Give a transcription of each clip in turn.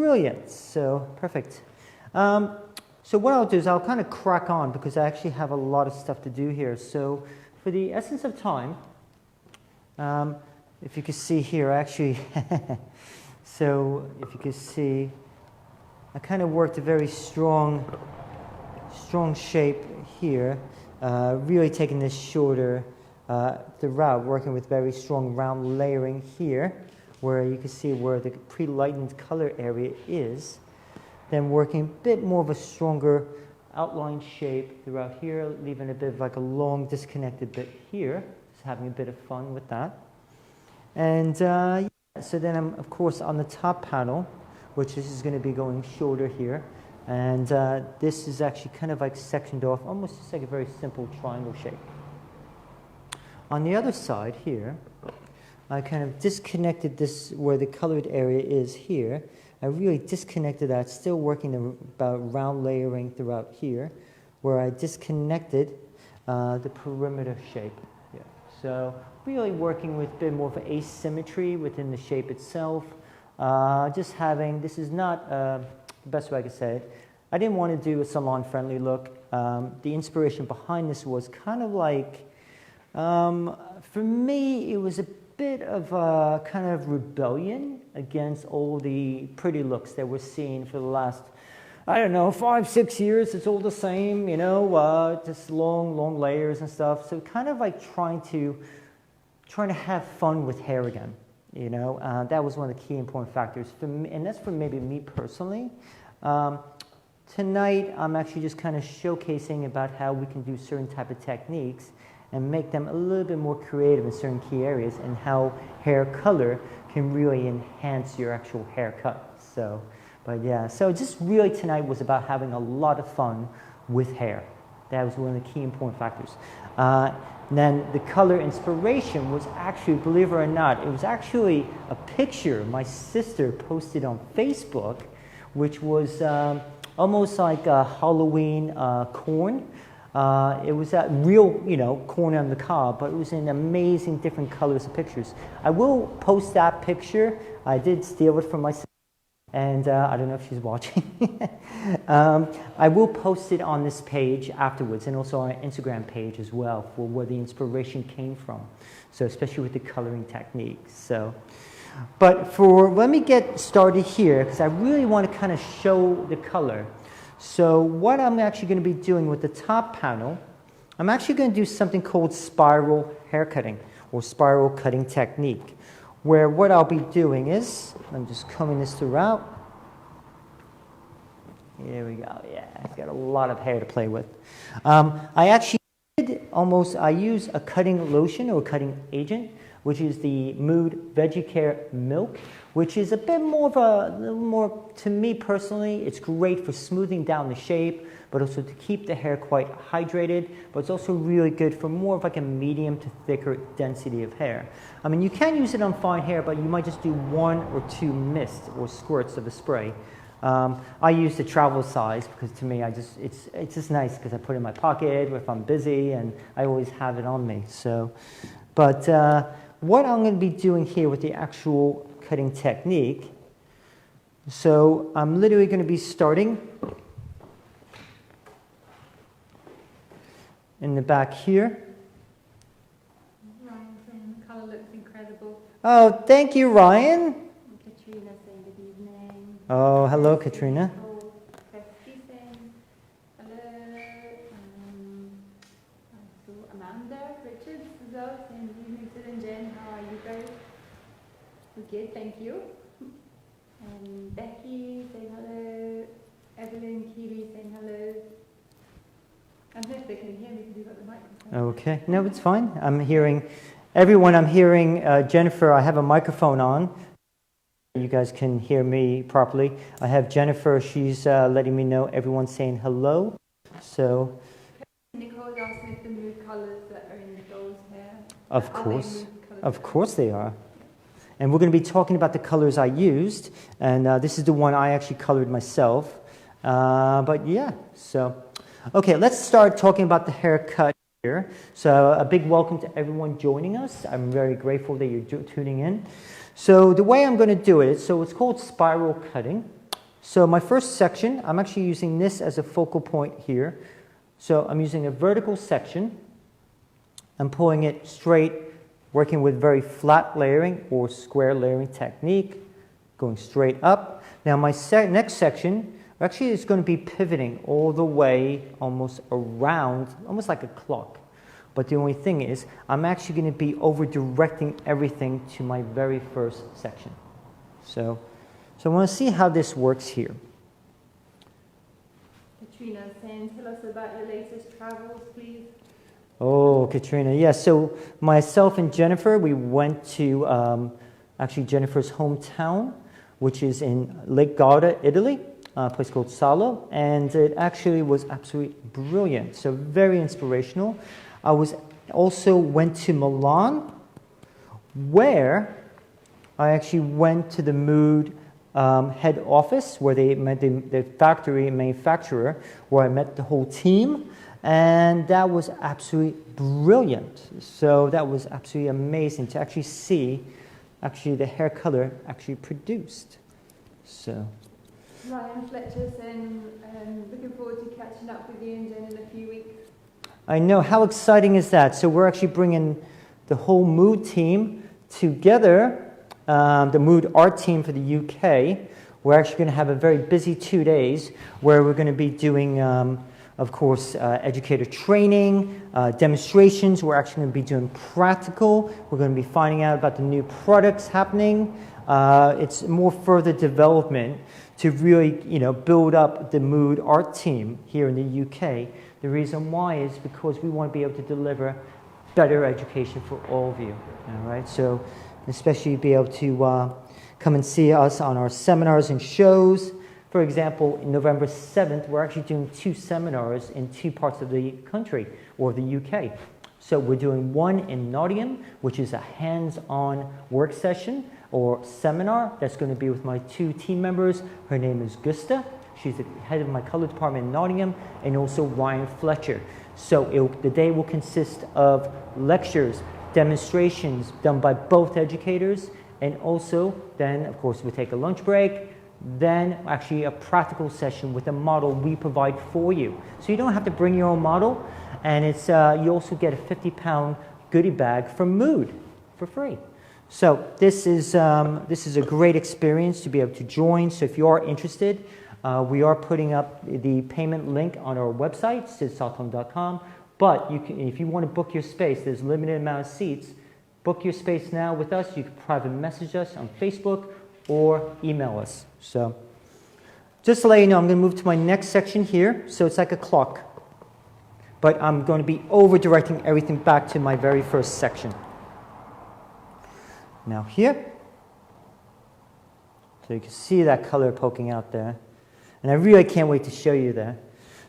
Brilliant. So perfect. So what I'll do is I'll kind of crack on because I actually have a lot of stuff to do here. So for the essence of time, if you can see here, actually, so if you can see, I kind of worked a very strong shape here, really taking this shorter the route, working with very strong round layering here, where you can see where the pre-lightened color area is. Then working a bit more of a stronger outline shape throughout here, leaving a bit of like a long disconnected bit here. Just having a bit of fun with that. And yeah, so then I'm of course on the top panel, which this is going to be going shorter here. And this is actually kind of like sectioned off, almost just like a very simple triangle shape. On the other side here, I kind of disconnected this where the colored area is here. I really disconnected that, still working about round layering throughout here, where I disconnected the perimeter shape. Yeah. So really working with a bit more of an asymmetry within the shape itself. Just having, this is not the best way I could say it. I didn't want to do a salon-friendly look. The inspiration behind this was kind of like, for me, it was a bit of a kind of rebellion against all the pretty looks that we're seeing for the last, I don't know, 5, 6 years. It's all the same, you know, just long layers and stuff. So kind of like trying to have fun with hair again, you know. That was one of the key important factors for me, and that's for maybe me personally. Tonight, I'm actually just kind of showcasing about how we can do certain type of techniques and make them a little bit more creative in certain key areas, and how hair color can really enhance your actual haircut. So, but yeah, so just really tonight was about having a lot of fun with hair. That was one of the key important factors. Then the color inspiration was actually, believe it or not, it was actually a picture my sister posted on Facebook, which was almost like a Halloween corn. It was that real, you know, corn on the cob, but it was in amazing different colors of pictures. I will post that picture. I did steal it from my sister, and I don't know if she's watching. I will post it on this page afterwards, and also on our Instagram page as well, for where the inspiration came from. So especially with the coloring techniques. So, but let me get started here, because I really want to kind of show the color. So what I'm actually going to be doing with the top panel, I'm actually going to do something called spiral haircutting, or spiral cutting technique, where what I'll be doing is, I'm just combing this throughout. Here we go. Yeah, I've got a lot of hair to play with. I actually I use a cutting lotion or cutting agent, which is the Mood Veggie Care Milk, which is a bit more of a little more, to me personally, it's great for smoothing down the shape, but also to keep the hair quite hydrated, but it's also really good for more of like a medium to thicker density of hair. I mean, you can use it on fine hair, but you might just do 1 or 2 mists or squirts of the spray. I use the travel size because to me, it's just nice because I put it in my pocket if I'm busy, and I always have it on me. So, but what I'm going to be doing here with the actual cutting technique, so I'm literally going to be starting in the back here. Ryan saying the colour looks incredible. Oh, thank you, Ryan. Katrina saying good evening. Oh, hello, Katrina. Christy saying hello. I saw Amanda Richards as well saying good evening to them. Jen, how are you guys? We're good, thank you. And Becky saying hello. Evelyn Keeley saying hello. I don't know if they can hear me because you've got the microphone. Okay, no, it's fine. I'm hearing everyone. I'm hearing Jennifer. I have a microphone on. You guys can hear me properly. I have Jennifer. She's letting me know everyone's saying hello. So. Nicole's asking if the mood colours that are in Nicole's hair. Of course they are. And we're going to be talking about the colors I used, and this is the one I actually colored myself. But yeah, so. Okay, let's start talking about the haircut here. So a big welcome to everyone joining us. I'm very grateful that you're tuning in. So the way I'm going to do it, so it's called spiral cutting. So my first section, I'm actually using this as a focal point here. So I'm using a vertical section. I'm pulling it straight, working with very flat layering or square layering technique, going straight up. Now my next section actually is going to be pivoting all the way almost around, almost like a clock. But the only thing is, I'm actually going to be over-directing everything to my very first section. So I want to see how this works here. Katrina saying, tell us about your latest travels, please. Oh, Katrina, yes. Yeah, so myself and Jennifer, we went to actually Jennifer's hometown, which is in Lake Garda, Italy, a place called Salo, and it actually was absolutely brilliant. So very inspirational. I also went to Milan, where I actually went to the Mood head office, where they met the factory manufacturer, where I met the whole team, and that was absolutely brilliant. So that was absolutely amazing to actually see the hair color actually produced. So Ryan Fletcher saying, looking forward to catching up with you and Jen in a few weeks. I know, how exciting is that? So we're actually bringing the whole Mood team together, the Mood art team for the UK. We're actually going to have a very busy 2 days where we're going to be doing, of course, educator training, demonstrations. We're actually going to be doing practical. We're going to be finding out about the new products happening. It's more further development to really, build up the Mood art team here in the UK. The reason why is because we want to be able to deliver better education for all of you. All right, so especially be able to come and see us on our seminars and shows. For example, in November 7th, we're actually doing 2 seminars in 2 parts of the country or the UK. So we're doing one in Nottingham, which is a hands-on work session or seminar that's going to be with my 2 team members. Her name is Gusta. She's the head of my color department in Nottingham, and also Ryan Fletcher. So the day will consist of lectures, demonstrations done by both educators, and also then, of course, we take a lunch break, then actually a practical session with a model we provide for you. So you don't have to bring your own model, and it's you also get a £50 goodie bag from Mood for free. So this is a great experience to be able to join. So if you are interested, we are putting up the payment link on our website, sidsaltholm.com. But if you want to book your space, there's a limited amount of seats. Book your space now with us. You can private message us on Facebook or email us. So just to let you know, I'm going to move to my next section here. So it's like a clock. But I'm going to be over-directing everything back to my very first section. Now here. So you can see that color poking out there. And I really can't wait to show you that.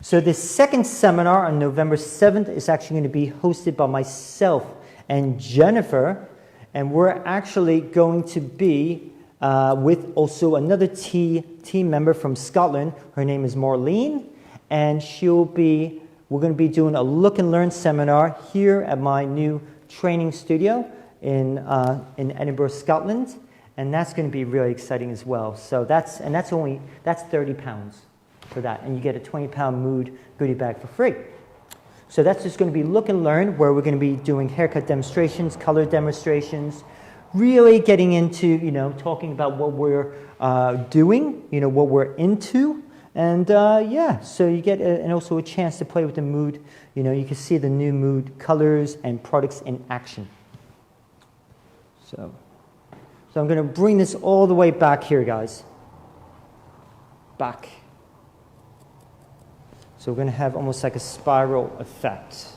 So the second seminar on November 7th is actually going to be hosted by myself and Jennifer. And we're actually going to be with also another team member from Scotland. Her name is Marlene. And we're going to be doing a look and learn seminar here at my new training studio in Edinburgh, Scotland. And that's going to be really exciting as well. So that's £30 for that, and you get a £20 Mood goodie bag for free. So that's just going to be look and learn, where we're going to be doing haircut demonstrations, color demonstrations, really getting into talking about what we're doing, what we're into, and so you get and also a chance to play with the Mood. You can see the new Mood colors and products in action. So I'm going to bring this all the way back here, guys. Back. So we're going to have almost like a spiral effect.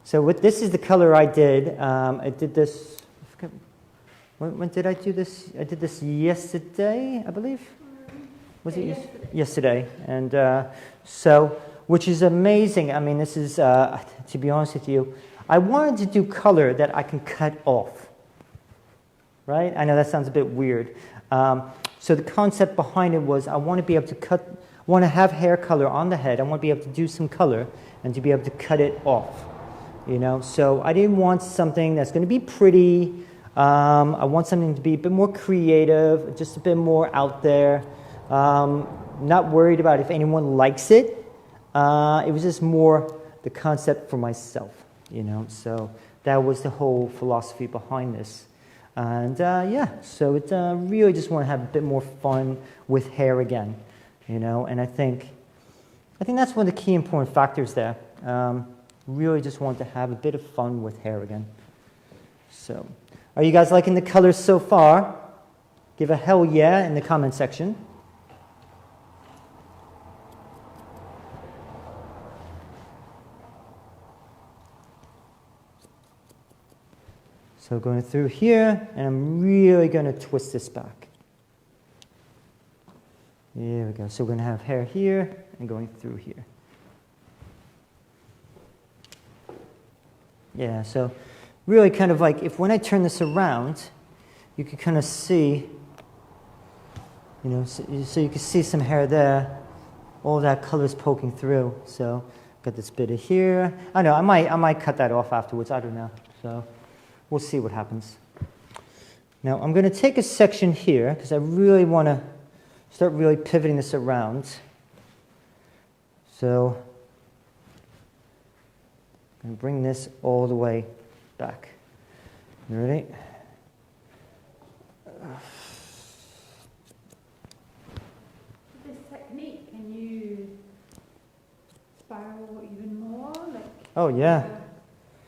So this is the color I did. I did this, when did I do this? I did this yesterday, I believe. Was it yesterday? And which is amazing. I mean, this is, to be honest with you, I wanted to do color that I can cut off. Right? I know that sounds a bit weird. So the concept behind it was I want to be able to want to have hair color on the head. I want to be able to do some color and to be able to cut it off. So I didn't want something that's going to be pretty, I want something to be a bit more creative, just a bit more out there. Not worried about if anyone likes it. It was just more the concept for myself, you know. So that was the whole philosophy behind this. And yeah, so it really just want to have a bit more fun with hair again, you know. And I think that's one of the key important factors there. Really just want to have a bit of fun with hair again. So, are you guys liking the colors so far? Give a hell yeah in the comment section. So going through here, and I'm really going to twist this back. There we go. So we're going to have hair here and going through here. Yeah, so really kind of like, if when I turn this around, you can kind of see, you know, so you can see some hair there, all that color is poking through. So got this bit of here. I know, I might cut that off afterwards, I don't know. So we'll see what happens. Now I'm going to take a section here, because I really want to start really pivoting this around. So I'm going to bring this all the way back. You ready? This technique, can you spiral even more? Like, Oh yeah.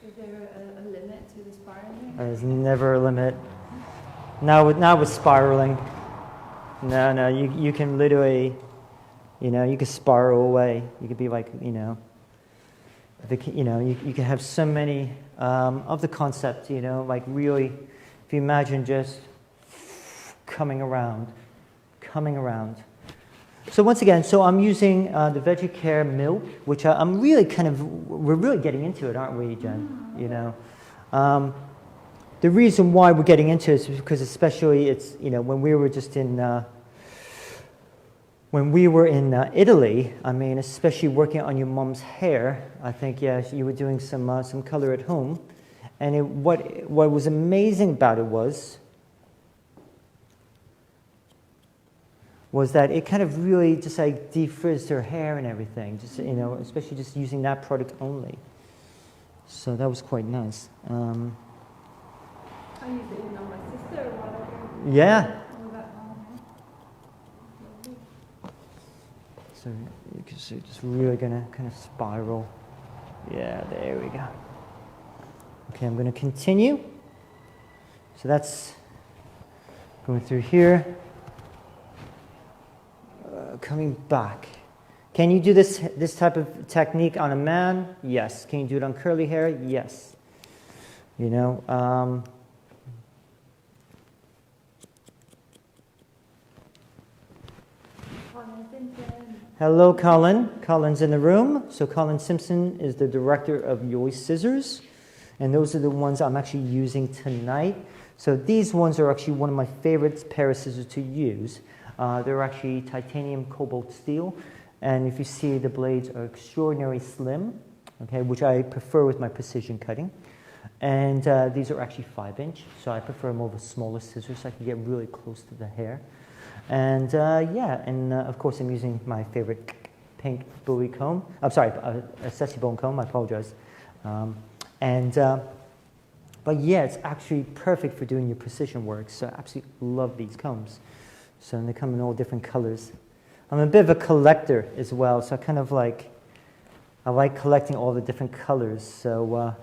Is there a limit to the spiraling? There's never a limit. Now with spiraling. No, you can literally, you know, you can spiral away. You could be like, you know, you can have so many of the concept, you know, like really, if you imagine just coming around. So once again, so I'm using the VeggieCare milk, which I'm really we're really getting into it, aren't we, Jen? You know, the reason why we're getting into it is because especially it's, you know, when we were just in, Italy, I mean, especially working on your mom's hair, I think, yeah, you were doing some color at home. And what was amazing about it was that it kind of really just like defrizzed her hair and everything, just, you know, especially just using that product only. So that was quite nice. I used it on my sister or whatever. Yeah. All that long hair. So you can see just really going to kind of spiral. Yeah, there we go. Okay, I'm going to continue. So that's going through here. Coming back. Can you do this type of technique on a man? Yes. Can you do it on curly hair? Yes. You know, hello, Colin. Colin's in the room. So Colin Simpson is the director of Yoy Scissors. And those are the ones I'm actually using tonight. So these ones are actually one of my favorite pair of scissors to use. They're actually titanium cobalt steel. And if you see, the blades are extraordinarily slim, okay, which I prefer with my precision cutting. And these are actually 5-inch, so I prefer more of a smaller scissors so I can get really close to the hair. And yeah, and of course I'm using my favorite pink buoy comb. I'm sorry, a sesame bone comb, I apologize. But yeah, it's actually perfect for doing your precision work, so I absolutely love these combs. So they come in all different colors. I'm a bit of a collector as well, so I like collecting all the different colors. So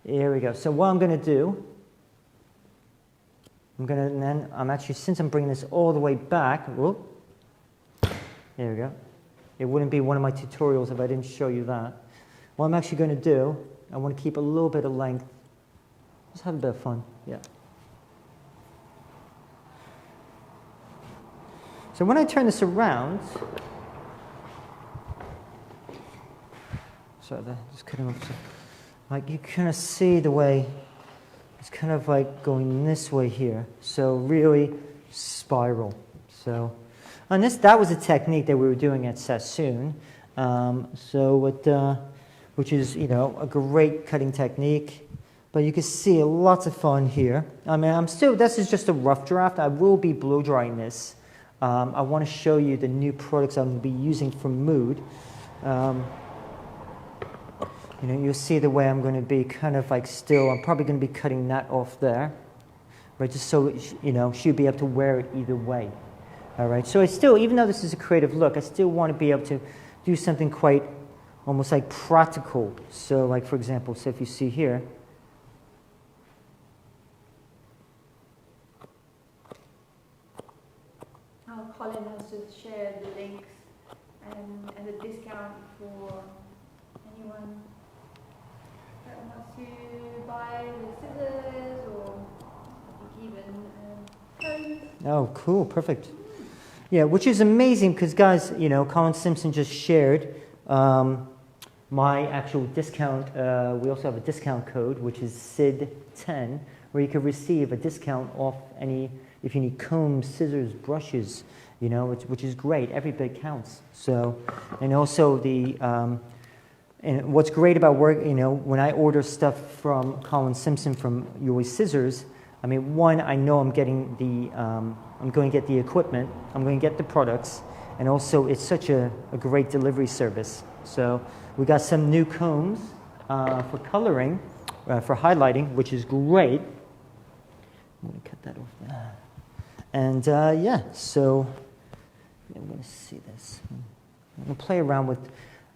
here we go. So what I'm going to do, since I'm bringing this all the way back, whoop, there we go. It wouldn't be one of my tutorials if I didn't show you that. What I'm actually going to do, I want to keep a little bit of length. Just have a bit of fun, yeah. So when I turn this around, just cutting off. Like you kind of see the way it's kind of like going this way here. So really spiral. So, and that was a technique that we were doing at Sassoon. Which is, you know, a great cutting technique. But you can see lots of fun here. I mean, this is just a rough draft. I will be blow drying this. I want to show you the new products I'm going to be using from Mood. You know, you'll see the way I'm going to be kind of like still, I'm probably going to be cutting that off there, right? Just so, you know, she'll be able to wear it either way. All right, so I still, even though this is a creative look, I still want to be able to do something quite almost like practical. So like, for example, so if you see here, Colin has just shared the links and a discount for anyone that wants to buy the scissors or even combs. oh, cool, perfect. Yeah, which is amazing because, guys, you know, Colin Simpson just shared my actual discount. We also have a discount code, which is SID10, where you can receive a discount off any, if you need combs, scissors, brushes, you know, which is great. Every bit counts. So, and also the, and what's great about work, you know, when I order stuff from Colin Simpson from Your Scissors, I mean, one, I know I'm getting the, I'm going to get the equipment, I'm going to get the products, and also it's such a great delivery service. So we got some new combs for coloring, for highlighting, which is great. I'm going to cut that off there. And yeah, so I'm going to see this. I'm going to play around with,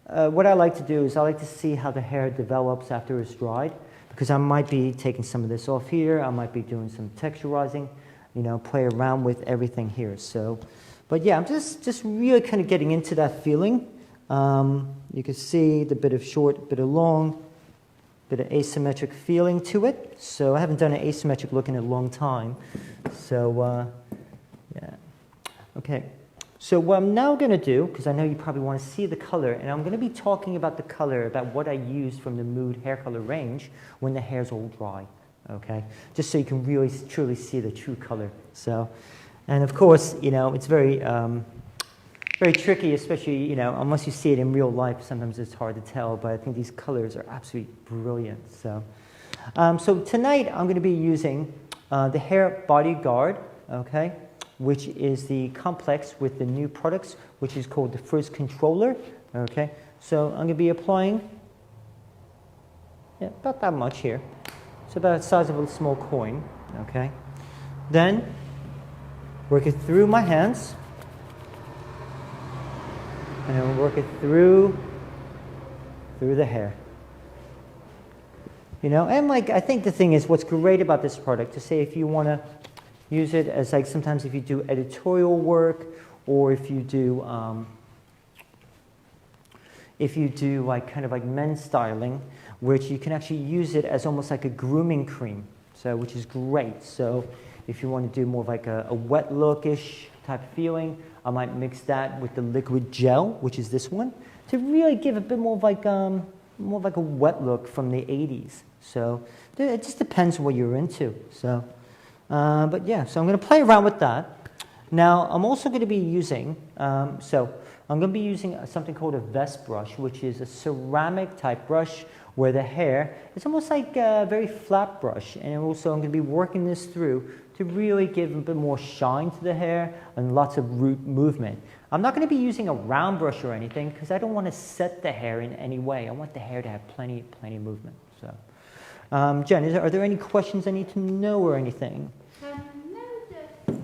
what I like to do is I like to see how the hair develops after it's dried, because I might be taking some of this off here, I might be doing some texturizing, you know, play around with everything here. So, but yeah, I'm just really kind of getting into that feeling. You can see the bit of short, bit of long, bit of asymmetric feeling to it. So I haven't done an asymmetric look in a long time. So yeah, okay. So what I'm now going to do, because I know you probably want to see the color, and I'm going to be talking about the color, about what I used from the Mood hair color range when the hair's all dry, okay? Just so you can really truly see the true color. So, and of course, you know, it's very, very tricky, especially, you know, unless you see it in real life, sometimes it's hard to tell, but I think these colors are absolutely brilliant. So, so tonight I'm going to be using the Hair Bodyguard, okay, which is the complex with the new products, which is called the Frizz Controller, okay. So I'm going to be applying, yeah, about that much here. It's about the size of a small coin, okay. Then work it through my hands, and then work it through the hair. You know, and like, I think the thing is, what's great about this product, to say if you want to use it as like sometimes if you do editorial work, or if you do like kind of like men's styling, which you can actually use it as almost like a grooming cream, so which is great. So if you want to do more of like a wet look-ish type of feeling, I might mix that with the liquid gel, which is this one, to really give a bit more of like a wet look from the 80s. So it just depends what you're into. So. But yeah, so I'm going to play around with that. Now, I'm also going to be using, I'm going to be using something called a vest brush, which is a ceramic type brush where the hair is almost like a very flat brush. And also I'm going to be working this through to really give a bit more shine to the hair and lots of root movement. I'm not going to be using a round brush or anything because I don't want to set the hair in any way. I want the hair to have plenty of movement. So. Jen, are there any questions I need to know or anything? No, just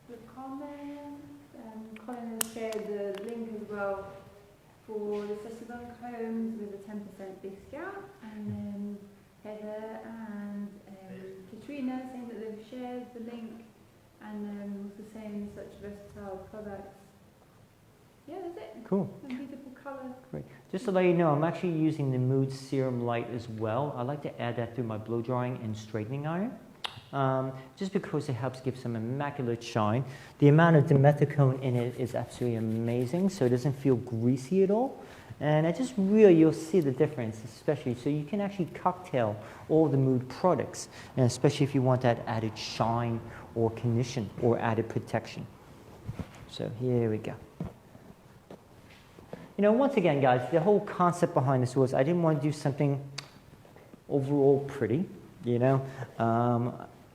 the comments. Colin has shared the link as well for the festival combs with a 10% discount. And then Heather and Katrina saying that they've shared the link and also saying such versatile products. Yeah, that's it. Cool. And beautiful colour. Great. Just to let you know, I'm actually using the Mood Serum Light as well. I like to add that through my blow drying and straightening iron, just because it helps give some immaculate shine. The amount of dimethicone in it is absolutely amazing, so it doesn't feel greasy at all. And I just really, you'll see the difference, especially, so you can actually cocktail all the Mood products, and especially if you want that added shine or condition or added protection. So here we go. You know, once again, guys, the whole concept behind this was I didn't want to do something overall pretty, you know.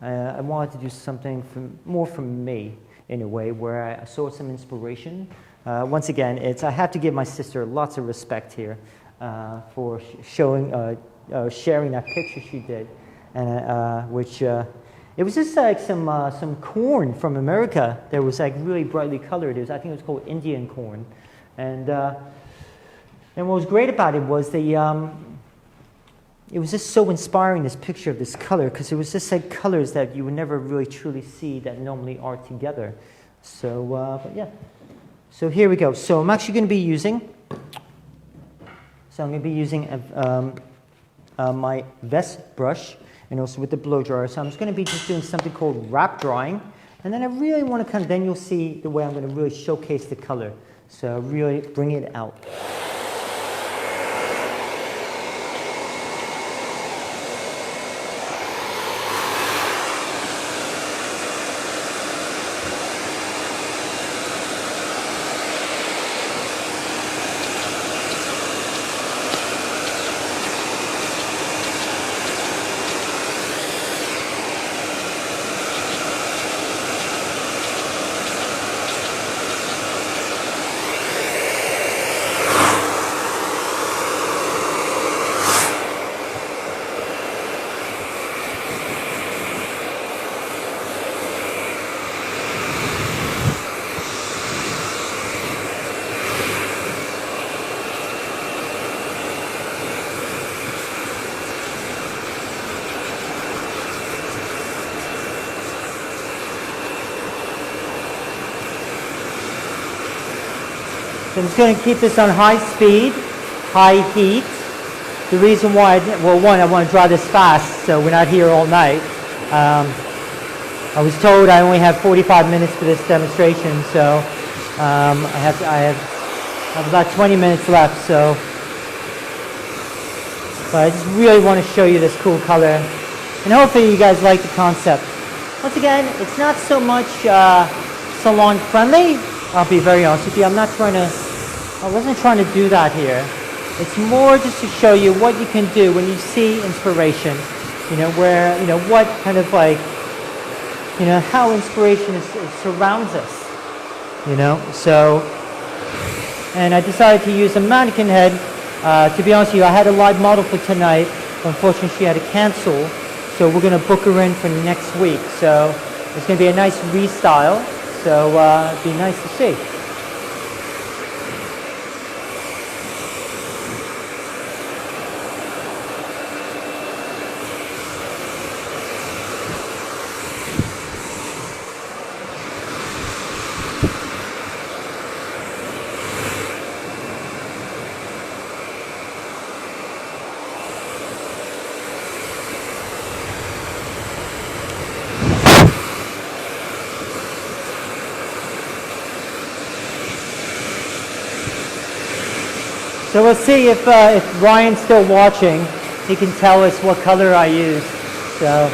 I wanted to do something more from me, in a way, where I saw some inspiration. Once again, I have to give my sister lots of respect here for sharing that picture she did, and it was just like some corn from America that was like really brightly colored. I think it was called Indian corn, and what was great about it was it was just so inspiring, this picture of this color, because it was just like colors that you would never really truly see that normally are together. So, but yeah. So here we go. So I'm actually going to be using my vest brush, and also with the blow dryer. So I'm just going to be just doing something called wrap drying, and then I really want to then you'll see the way I'm going to really showcase the color. So really bring it out. So I'm just going to keep this on high speed, high heat. The reason why, I want to dry this fast, so we're not here all night. I was told I only have 45 minutes for this demonstration, so I have about 20 minutes left. So, but I just really want to show you this cool color, and hopefully you guys like the concept. Once again, it's not so much salon friendly. I'll be very honest with you. I wasn't trying to do that here. It's more just to show you what you can do when you see inspiration. You know, where, you know, what kind of like, you know, how inspiration surrounds us. You know, so, and I decided to use a mannequin head. To be honest with you, I had a live model for tonight. Unfortunately, she had to cancel. So we're going to book her in for next week. So it's going to be a nice restyle. So it'd be nice to see. So we'll see if Ryan's still watching. He can tell us what color I used. So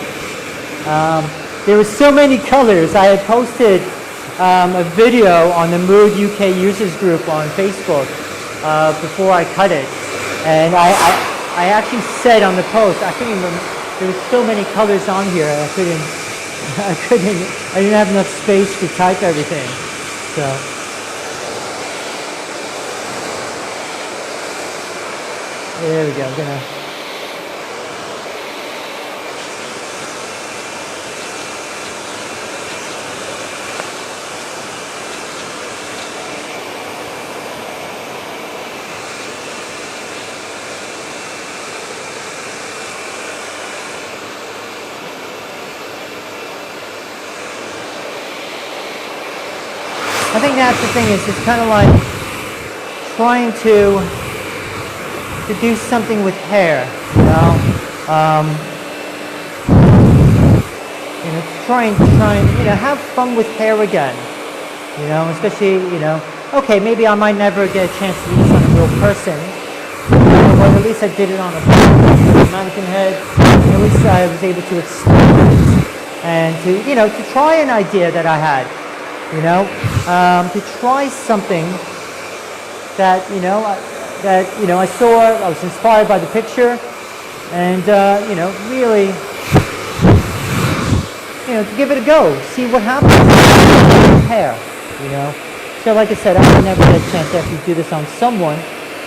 there were so many colors. I had posted a video on the Mood UK users group on Facebook before I cut it, and I actually said on the post, I couldn't remember, there were so many colors on here. I didn't have enough space to type everything. So. There we go. I'm gonna. I think that's the thing. Is it's kind of like trying to do something with hair, you know, try and, you know, have fun with hair again, you know, especially, you know, okay, maybe I might never get a chance to do this on a real person, but at least I did it on a mannequin head, at least I was able to experiment and to, you know, to try an idea that I had, you know, to try something that, I saw, I was inspired by the picture, and you know, really, you know, to give it a go, see what happens with hair, you know. So like I said, I would never get a chance to actually do this on someone,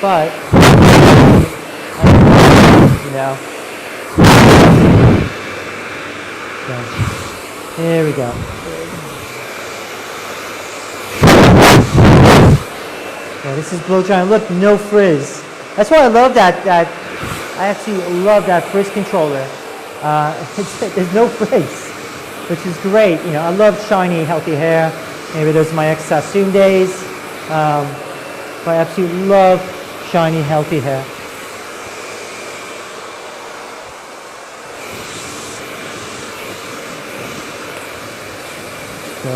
but you know. So, there we go. Yeah, this is blow drying. Look, no frizz. That's why I love that. I actually love that frizz controller. There's no frizz, which is great. You know, I love shiny, healthy hair. Maybe those are my ex-Sassoon days. But I absolutely love shiny, healthy hair. So,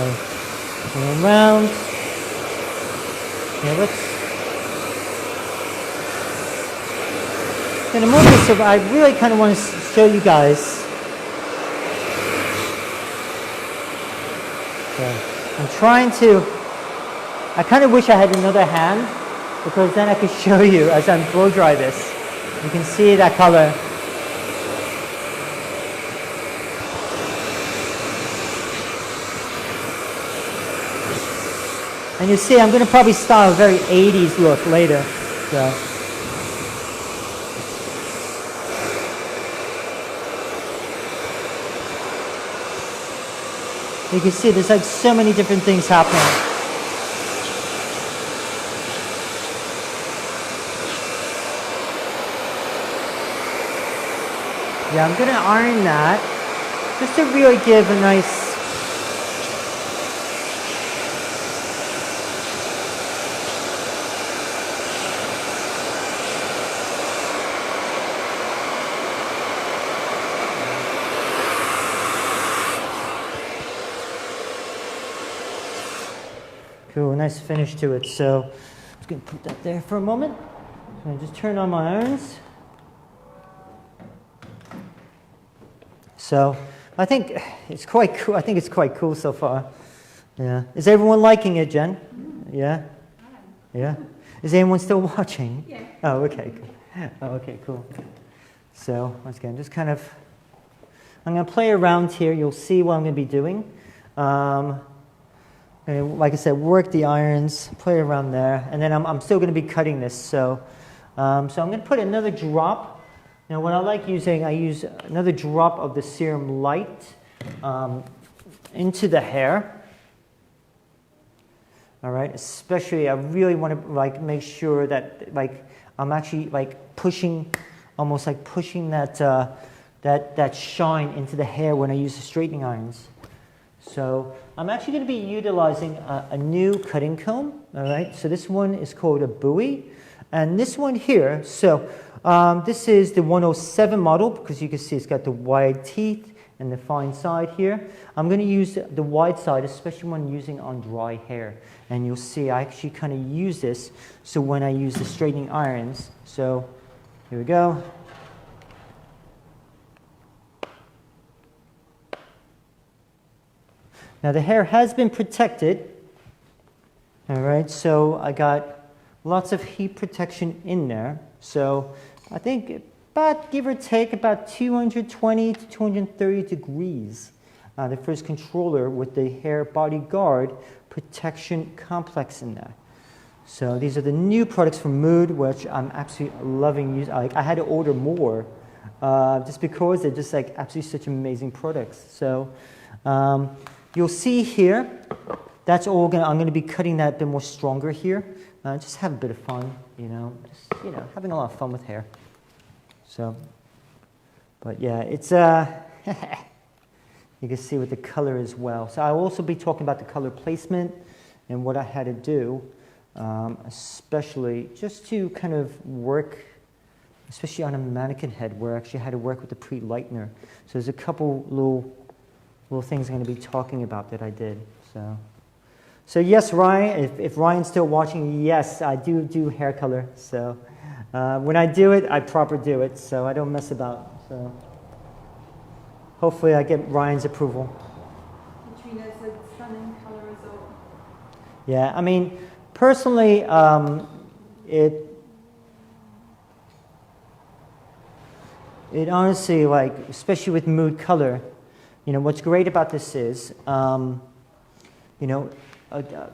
going around. Yeah, let's. Gonna move this over. I really kind of want to show you guys. So, I'm trying to. I kind of wish I had another hand, because then I could show you as I blow dry this. You can see that color. And you see, I'm going to probably style a very 80s look later. So. You can see there's like so many different things happening. Yeah, I'm going to iron that just to really give a nice. Cool, nice finish to it. So I'm just going to put that there for a moment. So just turn on my irons. So I think it's quite cool. I think it's quite cool so far. Yeah. Is everyone liking it, Jen? Yeah? Yeah? Is anyone still watching? Yeah. Oh, okay. Cool. Oh, okay, cool. So once again, just kind of, I'm going to play around here. You'll see what I'm going to be doing. And like I said, work the irons, play around there, and then I'm still going to be cutting this. So, so I'm going to put another drop. Now, what I like using, I use another drop of the Serum Light into the hair. All right, especially I really want to like make sure that like I'm actually like pushing, almost like pushing that that shine into the hair when I use the straightening irons. So I'm actually going to be utilizing a new cutting comb, all right? So this one is called a Bowie, and this one here, so this is the 107 model, because you can see it's got the wide teeth and the fine side here. I'm going to use the wide side, especially when using on dry hair, and you'll see I actually kind of use this, so when I use the straightening irons, so here we go. Now the hair has been protected, all right, so I got lots of heat protection in there. So I think about, give or take, about 220 to 230 degrees. The first controller with the Hair Bodyguard Protection Complex in there. So these are the new products from Mood, which I'm absolutely loving using. I had to order more just because they're just like absolutely such amazing products. So. You'll see here, that's all I'm going to be cutting that a bit more stronger here. Just have a bit of fun, just, having a lot of fun with hair. So, but yeah, it's, you can see with the color as well. So I'll also be talking about the color placement and what I had to do, especially just to kind of work, especially on a mannequin head where I actually had to work with the pre-lightener. So there's a couple little things I'm going to be talking about that I did. So yes, Ryan, if Ryan's still watching, yes, I do hair color. So when I do it, I proper do it. So I don't mess about. So hopefully I get Ryan's approval. Katrina's a stunning color result. Yeah, I mean, personally, it honestly, like, especially with mood color, you know, what's great about this is, you know,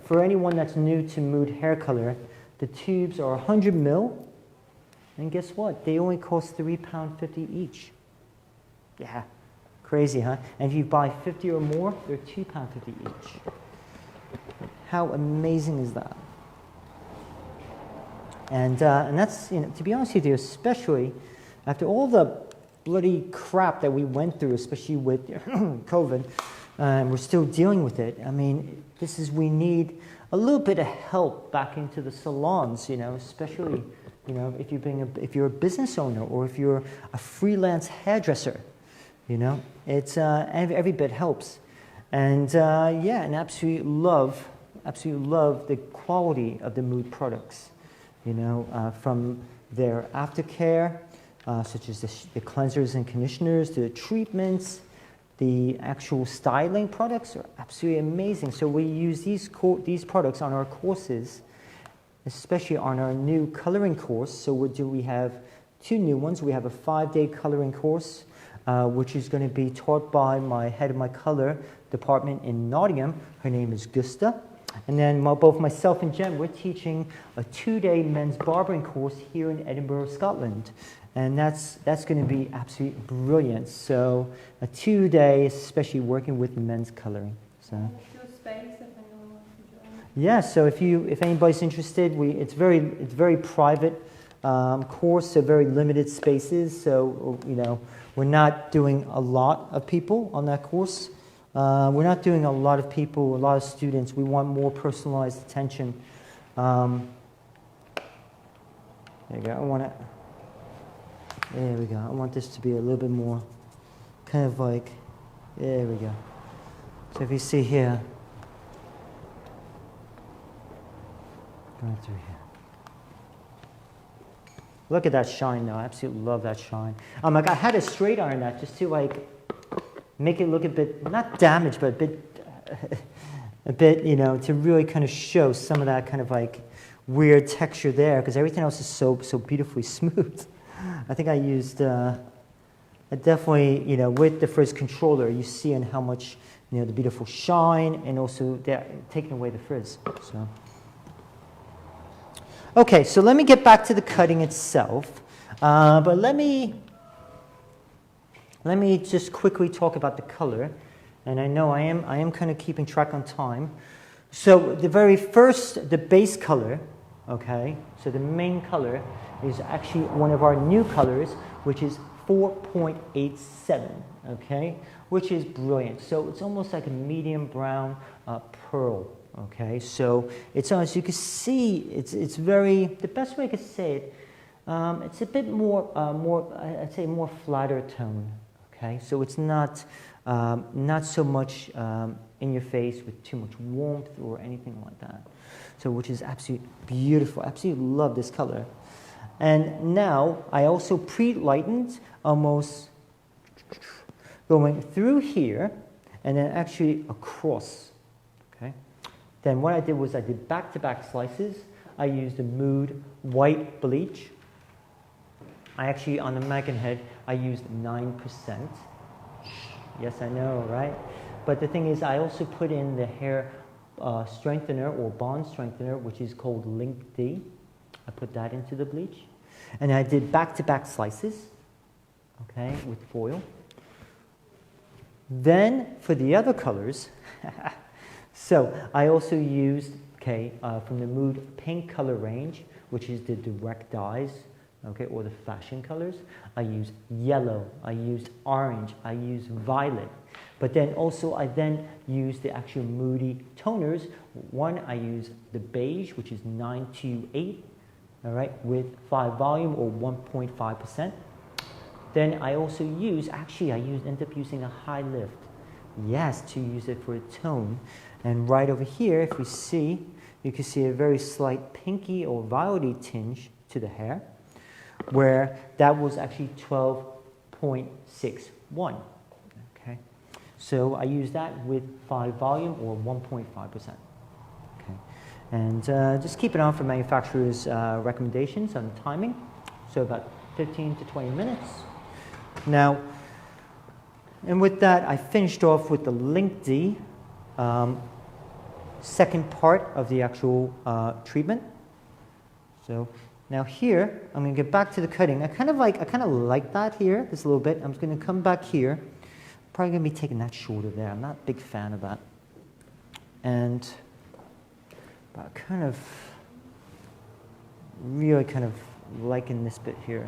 for anyone that's new to mood hair color, the tubes are 100 mil, and guess what? They only cost £3.50 each. Yeah, crazy, huh? And if you buy 50 or more, they're £2.50 each. How amazing is that? And that's, you know, to be honest with you, especially after all the bloody crap that we went through, especially with COVID, and we're still dealing with it. I mean, we need a little bit of help back into the salons, you know, especially, you know, if you're a business owner or if you're a freelance hairdresser, you know, it's every bit helps. And yeah, and absolutely love the quality of the Mood products, you know, from their aftercare, such as the cleansers and conditioners, the treatments, the actual styling products are absolutely amazing. So we use these products on our courses, especially on our new coloring course. So we have 2 new ones. We have a 5-day coloring course, which is going to be taught by my head of my color department in Nottingham. Her name is Gusta. And then both myself and Jen, we're teaching a 2-day men's barbering course here in Edinburgh, Scotland. And that's going to be absolutely brilliant. So a 2-day, especially working with men's coloring. So. Yeah. So if anybody's interested, it's very private course, so very limited spaces. So you know, we're not doing a lot of people on that course. We're not doing a lot of people, a lot of students. We want more personalized attention. There you go. There we go. I want this to be a little bit more kind of like, there we go. So if you see here, going through here. Look at that shine though. I absolutely love that shine. Like I had to straight iron that just to like make it look a bit, not damaged, but a bit, you know, to really kind of show some of that kind of like weird texture there, because everything else is so beautifully smooth. I think I used, I definitely, you know, with the frizz controller, you see in how much, you know, the beautiful shine, and also taking away the frizz. So, okay, so let me get back to the cutting itself, but let me just quickly talk about the color, and I know I am kind of keeping track on time. So the very first, the base color, okay, so the main color is actually one of our new colors, which is 4.87, okay, which is brilliant. So it's almost like a medium brown pearl, okay. So it's, as you can see, it's very, the best way I could say it, it's a bit more, I'd say more flatter tone, okay. So it's not so much in your face with too much warmth or anything like that. So which is absolutely beautiful. Absolutely love this color. And now I also pre-lightened, almost going through here and then actually across, okay? Then what I did was I did back-to-back slices. I used the Mood white bleach. I actually, on the mannequin head, I used 9%. Yes, I know, right? But the thing is, I also put in the hair strengthener or bond strengthener, which is called Link D. I put that into the bleach. And I did back-to-back slices, okay, with foil. Then for the other colors, so I also used, okay, from the Mood pink color range, which is the direct dyes, okay, or the fashion colors. I used yellow, I used orange, I used violet. But then also I then used the actual Moody toners. One, I used the beige, which is 928, all right, with 5 volume or 1.5%. Then I also ended up using a high lift, yes, to use it for a tone. And right over here, if we see, you can see a very slight pinky or violety tinge to the hair, where that was actually 12.61. Okay, so I use that with 5 volume or 1.5%. Okay, and just keep it on for manufacturer's recommendations on timing. So about 15 to 20 minutes. Now, and with that, I finished off with the lengthy second part of the actual treatment. So now here, I'm going to get back to the cutting. I kind of like that here, just a little bit. I'm just going to come back here. Probably going to be taking that shoulder there. I'm not a big fan of that. And kind of really kind of liking this bit here.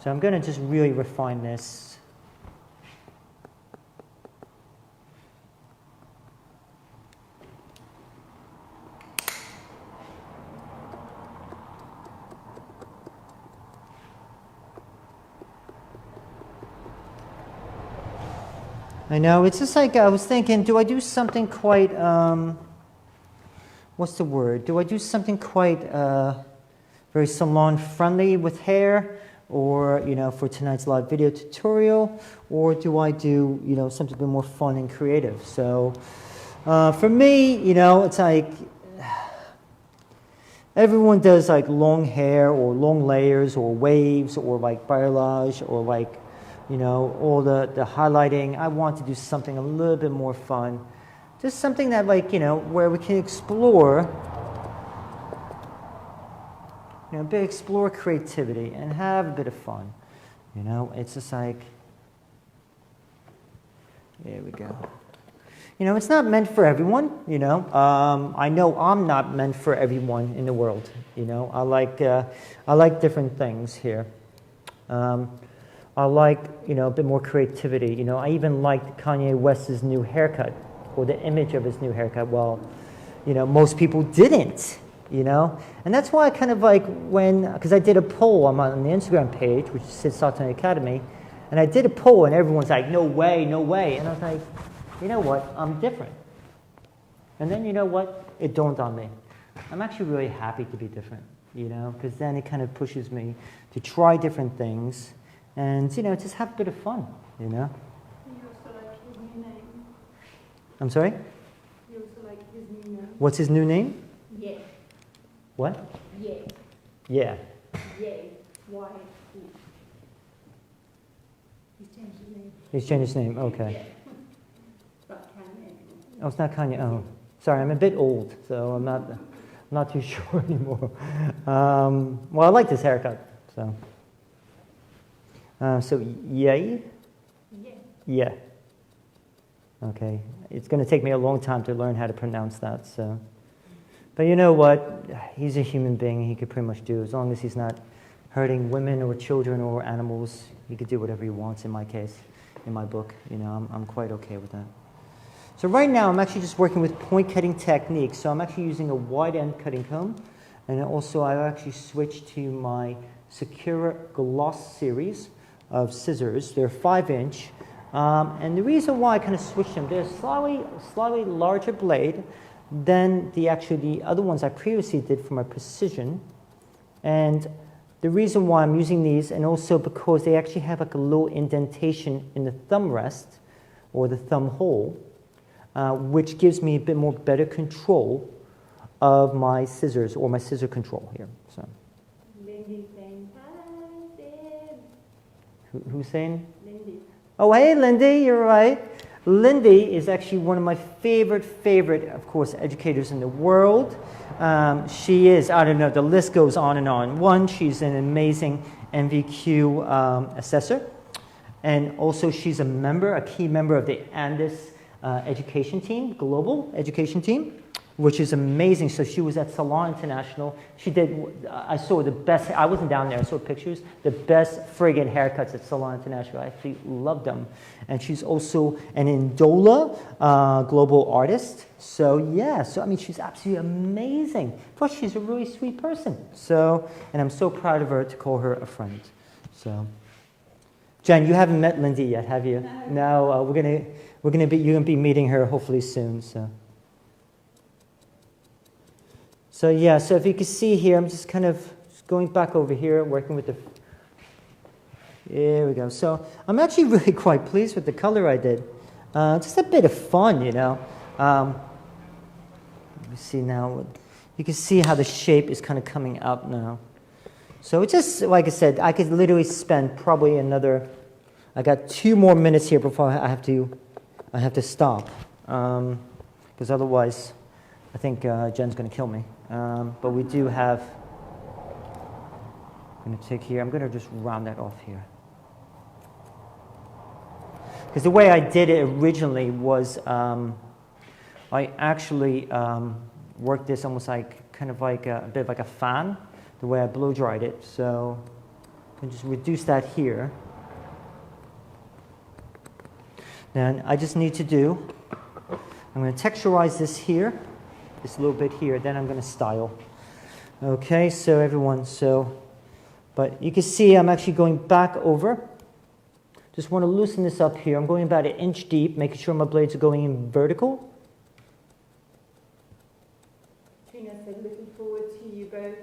So I'm going to just really refine this. I know, it's just like I was thinking, do I do something quite, what's the word? Do I do something quite very salon friendly with hair, or, you know, for tonight's live video tutorial, or do I do, you know, something a bit more fun and creative? So for me, you know, it's like everyone does like long hair or long layers or waves or like balayage or like, you know, all the highlighting. I want to do something a little bit more fun. Just something that, like, you know, where we can explore, you know, explore creativity and have a bit of fun. You know, it's just like, there we go. You know, it's not meant for everyone, you know. I know I'm not meant for everyone in the world, you know. I like different things here. I like, you know, a bit more creativity. You know, I even liked Kanye West's new haircut, or the image of his new haircut. Well, you know, most people didn't, you know. And that's why I kind of like because I did a poll on the Instagram page, which is Sid Sarton Academy, and I did a poll, and everyone's like, no way, no way. And I was like, you know what, I'm different. And then, you know what, it dawned on me. I'm actually really happy to be different, you know, because then it kind of pushes me to try different things. And, you know, just have a bit of fun, you know. You also like his new name. I'm sorry? You also like his new name. What's his new name? Yeah. What? Yeah. Yeah. Yeah. Why? He's changed his name. He's changed his name, okay. Yeah. It's not Kanye. Oh, it's not Kanye. Oh, sorry, I'm a bit old, so I'm not too sure anymore. Well, I like this haircut, so. So, yay? Yeah. Yeah. Okay. It's going to take me a long time to learn how to pronounce that, so. But you know what? He's a human being. He could pretty much do, as long as he's not hurting women or children or animals, he could do whatever he wants in my case, in my book. You know, I'm quite okay with that. So right now, I'm actually just working with point cutting techniques. So I'm actually using a wide end cutting comb. And also, I actually switched to my Sakura Gloss series of scissors. They're 5-inch. And the reason why I kind of switched them, they're slightly larger blade than the other ones I previously did for my precision. And the reason why I'm using these, and also because they actually have like a little indentation in the thumb rest or the thumb hole, which gives me a bit more better control of my scissors, or my scissor control here. So. Lindy's saying, hi, Sid. Who's saying? Lindy. Oh, hey, Lindy, you're right. Lindy is actually one of my favorite, of course, educators in the world. She is, I don't know, the list goes on and on. One, she's an amazing MVQ assessor. And also she's a key member of the Andes education team, global education team, which is amazing. So she was at Salon International. I saw the best, I wasn't down there, I saw pictures, the best friggin' haircuts at Salon International. I actually loved them. And she's also an Indola global artist. So yeah, I mean, she's absolutely amazing. Plus, she's a really sweet person. So, and I'm so proud of her to call her a friend. So, Jen, you haven't met Lindy yet, have you? No. You're gonna be meeting her hopefully soon. So yeah, so if you can see here, I'm just kind of going back over here, working with there we go. So I'm actually really quite pleased with the color I did. Just a bit of fun, you know. Let me see now. You can see how the shape is kind of coming out now. So it's just, like I said, I could literally spend probably another, I got 2 more minutes here before I have to stop. Because otherwise, I think Jen's going to kill me. But we do have, I'm going to take here, I'm going to just round that off here. Because the way I did it originally was, I actually worked this almost like, kind of like a bit like a fan, the way I blow dried it. So I can just reduce that here. Then I just need to do, I'm going to texturize this here, this little bit here, then I'm going to style. Okay, so everyone, but you can see I'm actually going back over. Just want to loosen this up here. I'm going about 1 inch deep, making sure my blades are going in vertical. Trina said, looking forward to you both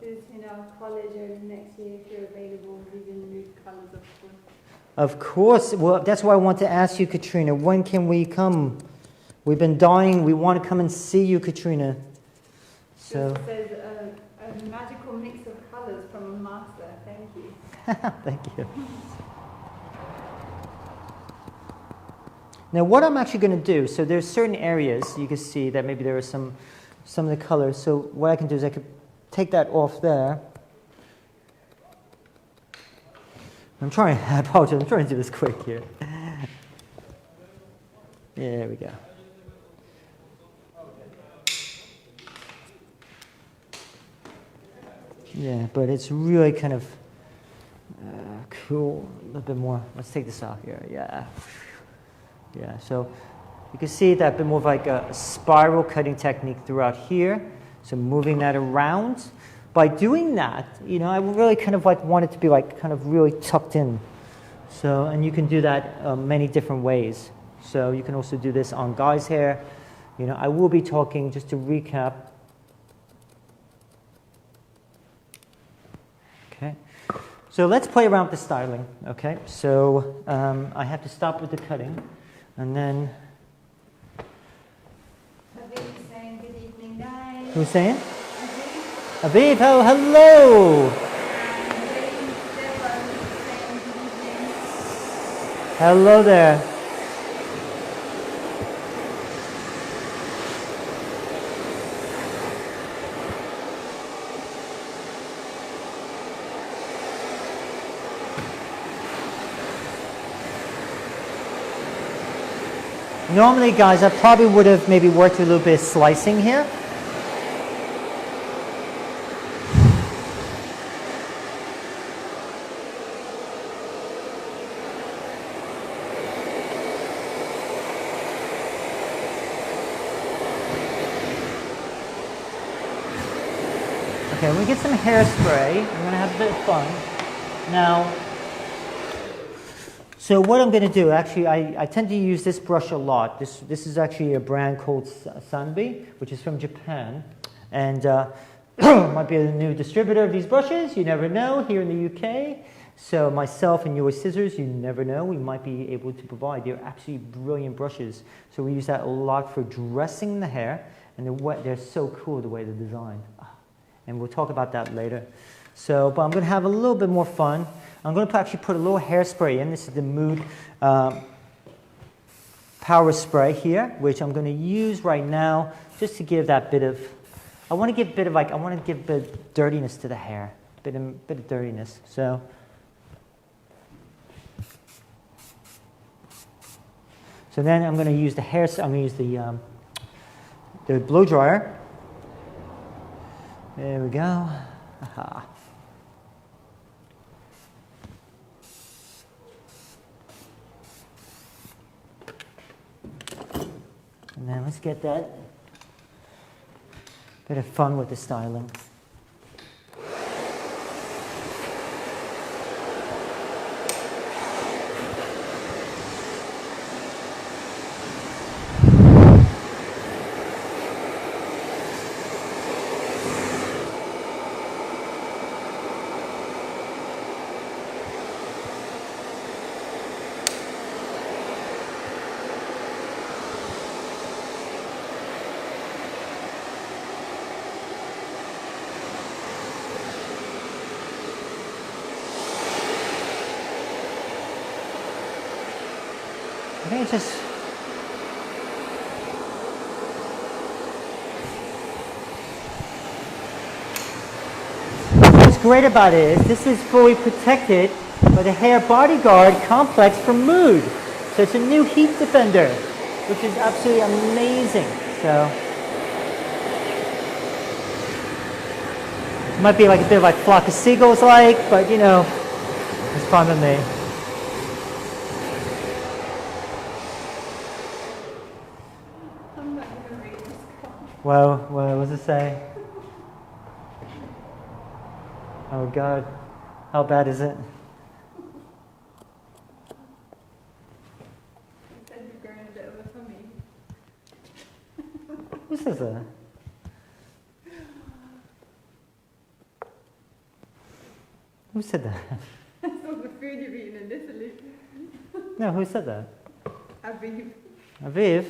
visiting our college over next year if you're available, using nude colours, of course. Of course. Well, that's why I want to ask you, Katrina, when can we come? We've been dying. We want to come and see you, Katrina. So. It says a magical mix of colours from a master. Thank you. Thank you. Now, what I'm actually going to do, so there's certain areas you can see that maybe there are some of the colors. So what I can do is I could take that off there. I apologize, I'm trying to do this quick here. Yeah, there we go. Yeah, but it's really kind of cool. A little bit more. Let's take this off here. Yeah. Yeah, so you can see that a bit more of like a spiral cutting technique throughout here. So moving that around. By doing that, you know, I really kind of like want it to be like kind of really tucked in. So, and you can do that many different ways. So you can also do this on guys' hair. You know, I will be talking, just to recap. Okay. So let's play around with the styling, okay? So I have to stop with the cutting. And then, Aviv is saying good evening, guys. who's saying? Aviv. Aviv, oh, hello. Hello there. Normally, guys, I probably would have maybe worked with a little bit of slicing here. Okay, we get some hairspray. I'm going to have a bit of fun. Now, so what I'm going to do, actually, I tend to use this brush a lot. This is actually a brand called Sanbi, which is from Japan. And might be a new distributor of these brushes. You never know, here in the UK. So myself and your scissors, you never know. We might be able to provide. They're absolutely brilliant brushes. So we use that a lot for dressing the hair. And they're so cool the way they're designed. And we'll talk about that later. So, but I'm going to have a little bit more fun. I'm going to actually put a little hairspray in. This is the Mood Power Spray here, which I'm going to use right now just to give that bit of, I want to give a bit of dirtiness to the hair, bit of dirtiness. So then I'm going to use I'm going to use the blow dryer. There we go. Aha. And then let's get that bit of fun with the styling. I think it's just. What's great about it is this is fully protected by the Hair Bodyguard Complex from Mood. So it's a new heat defender, which is absolutely amazing. So it might be like a bit like flock of seagulls like, but you know, it's fun with me. I'm not gonna read this card. Well, what does it say? Oh God, how bad is it? It said you're growing a bit of a tummy. Who says that? Who said that? That's all the food you've eaten in Italy. No, who said that? Aviv. Aviv?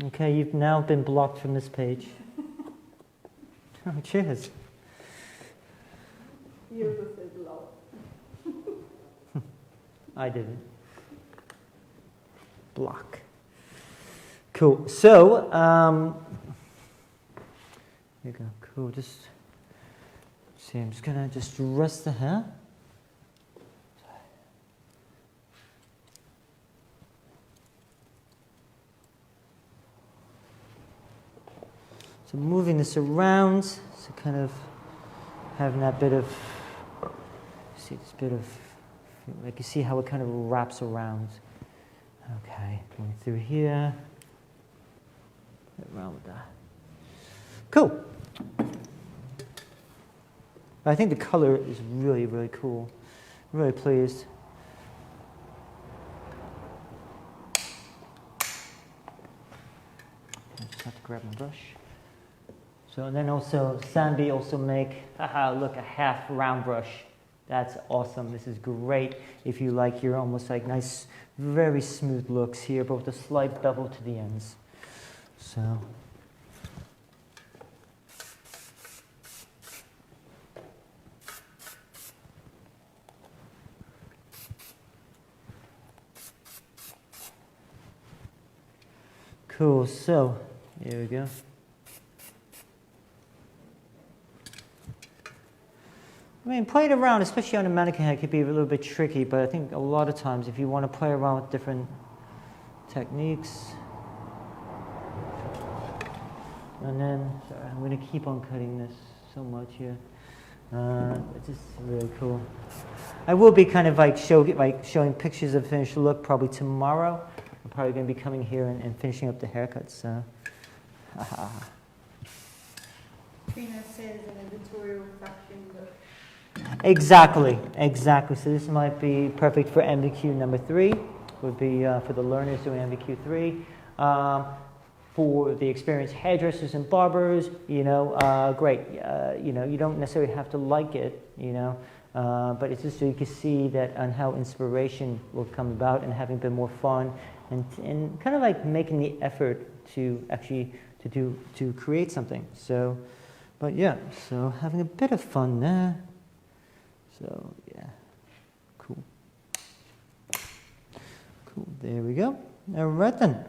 Okay, you've now been blocked from this page. Oh, cheers. He also said love. I didn't. Block. Cool. So, here you go. Cool. Just see. I'm just gonna just rest the hair. So moving this around, so kind of having that bit of, see this bit of, like you see how it kind of wraps around. Okay, going through here, around with that. Cool. I think the color is really, really cool. I'm really pleased. I just have to grab my brush. So, and then also, Sanvi also make, haha, look, a half round brush. That's awesome. This is great if you like your almost like nice, very smooth looks here, but with a slight bevel to the ends. So. Cool, so, here we go. I mean, playing around, especially on a mannequin head, can be a little bit tricky, but I think a lot of times if you want to play around with different techniques, and then, sorry, I'm going to keep on cutting this so much here. It's just really cool. I will be kind of like showing pictures of the finished look probably tomorrow. I'm probably going to be coming here and finishing up the haircuts. So. Trina says an editorial fraction look. Exactly, exactly. So this might be perfect for MVQ number 3. Would be for the learners doing MVQ 3. For the experienced hairdressers and barbers, you know, great. You know, you don't necessarily have to like it, you know, but it's just so you can see that on how inspiration will come about and having a bit more fun and kind of like making the effort to actually to create something. So, but yeah, so having a bit of fun there. So yeah, cool. Cool, there we go. All right then.